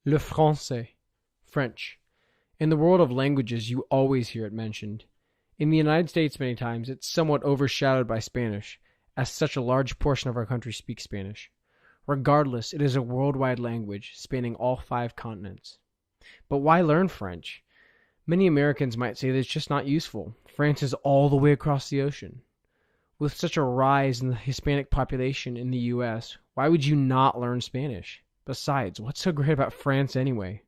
Le français, French. In the world of languages, you always hear it mentioned. In the United States, many times, it's somewhat overshadowed by Spanish, as such a large portion of our country speaks Spanish. Regardless, it is a worldwide language, spanning all 5 continents. But why learn French? Many Americans might say that it's just not useful. France is all the way across the ocean. With such a rise in the Hispanic population in the U.S., why would you not learn Spanish? Besides, what's so great about France anyway?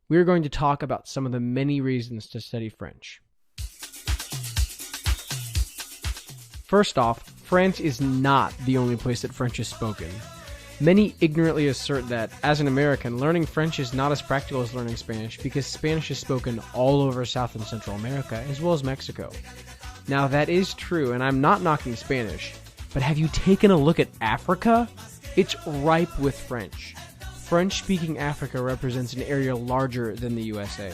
We are going to talk about some of the many reasons to study French. First off, France is not the only place that French is spoken. Many ignorantly assert that, as an American, learning French is not as practical as learning Spanish because Spanish is spoken all over South and Central America, as well as Mexico. Now, that is true, and I'm not knocking Spanish, but have you taken a look at Africa? It's ripe with French. French-speaking Africa represents an area larger than the USA.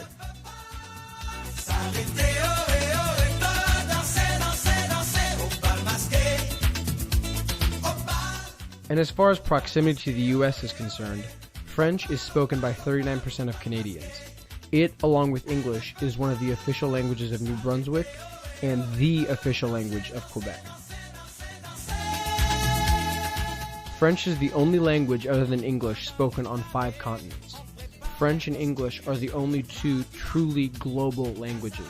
And as far as proximity to the US is concerned, French is spoken by 39% of Canadians. It, along with English, is one of the official languages of New Brunswick and the official language of Quebec. French is the only language other than English spoken on 5 continents. French and English are the only 2 truly global languages.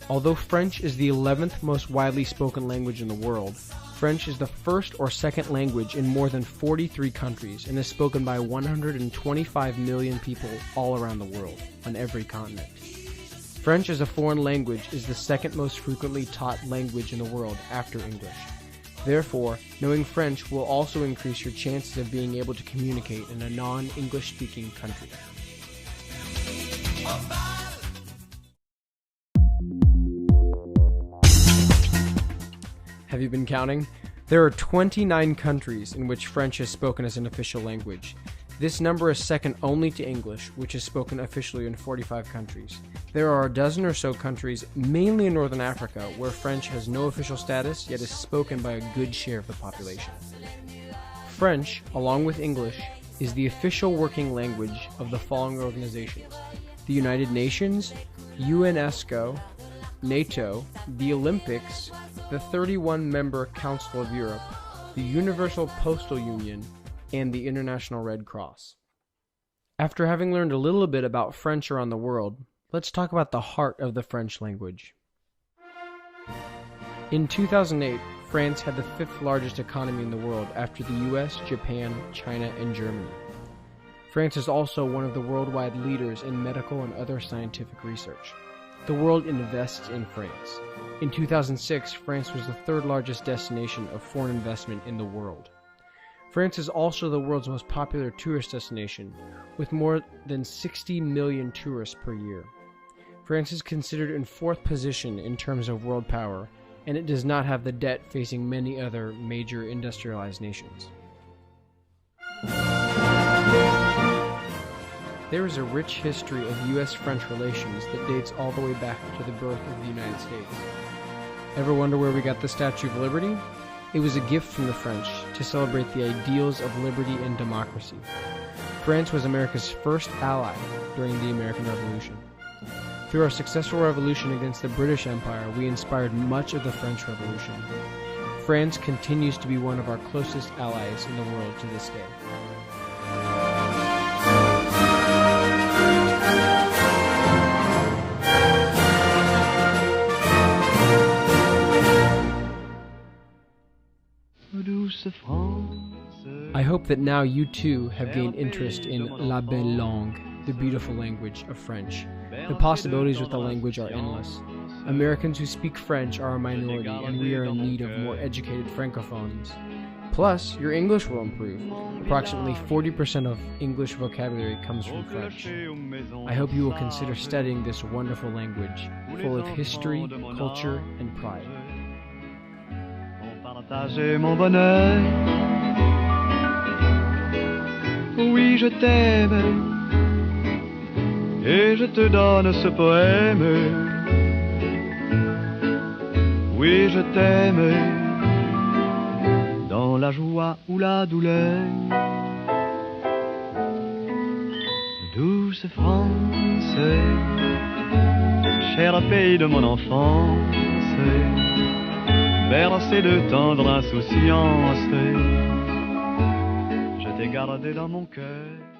Although French is the 11th most widely spoken language in the world, French is the first or second language in more than 43 countries and is spoken by 125 million people all around the world, on every continent. French as a foreign language is the second most frequently taught language in the world after English. Therefore, knowing French will also increase your chances of being able to communicate in a non-English speaking country. Have you been counting? There are 29 countries in which French is spoken as an official language. This number is second only to English, which is spoken officially in 45 countries. There are a dozen or so countries, mainly in Northern Africa, where French has no official status, yet is spoken by a good share of the population. French, along with English, is the official working language of the following organizations: the United Nations, UNESCO, NATO, the Olympics, the 31-member Council of Europe, the Universal Postal Union, and the International Red Cross. After having learned a little bit about French around the world, let's talk about the heart of the French language. In 2008, France had the 5th largest economy in the world after the US, Japan, China, and Germany. France is also one of the worldwide leaders in medical and other scientific research. The world invests in France. In 2006, France was the 3rd largest destination of foreign investment in the world. France is also the world's most popular tourist destination, with more than 60 million tourists per year. France is considered in 4th position in terms of world power, and it does not have the debt facing many other major industrialized nations. There is a rich history of U.S.-French relations that dates all the way back to the birth of the United States. Ever wonder where we got the Statue of Liberty? It was a gift from the French to celebrate the ideals of liberty and democracy. France was America's first ally during the American Revolution. Through our successful revolution against the British Empire, we inspired much of the French Revolution. France continues to be one of our closest allies in the world to this day. I hope that now you too have gained interest in La Belle Langue, the beautiful language of French. The possibilities with the language are endless. Americans who speak French are a minority, and we are in need of more educated francophones. Plus, your English will improve. Approximately 40% of English vocabulary comes from French. I hope you will consider studying this wonderful language, full of history, culture, and pride. Partager mon bonheur. Oui, je t'aime et je te donne ce poème. Oui, je t'aime dans la joie ou la douleur. douce France, cher pays de mon enfance, bercé de tendre insouciance, je t'ai gardé dans mon cœur.